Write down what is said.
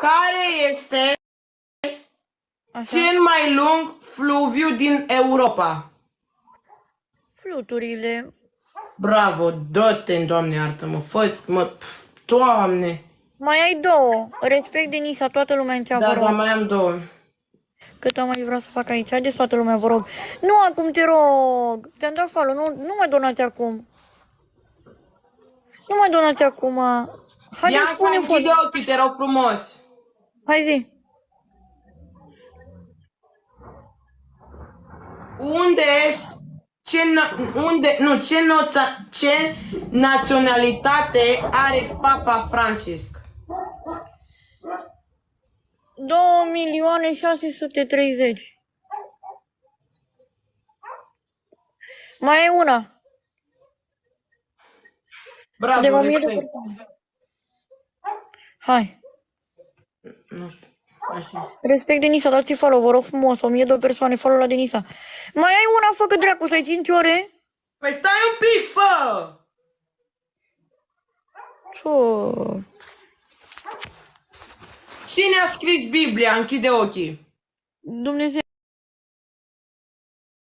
Care este Așa? cel mai lung fluviu din Europa? Fluturile. Bravo, dă-te, Doamne, iartă-mă, Doamne. Mai ai două. Respect Denisa, toată lumea în cea, vă Da, rog. da, mai am două. Cât am mai vreau să fac aici? Haideți toată lumea, vă rog. Nu acum, te rog. Ți-am dat follow, nu mai donați acum. Nu mai donați acum. Haideți, Bianca, spune închide follow. ochii, te rog frumos. Hai zi. Ce naționalitate are Papa Francisc? 2.630.000. Mai e una. Bravo, De 1000 de respect. persoane. Hai. Nu știu, așa. Respect Denisa, dați-i follow, vă rog frumos. 1000 de persoane, follow la Denisa. Mai ai una, fă că dracu, să-i 5 ore? Păi stai un pic, fă! Ce? Cine a scris Biblia? Închide ochii. Dumnezeu.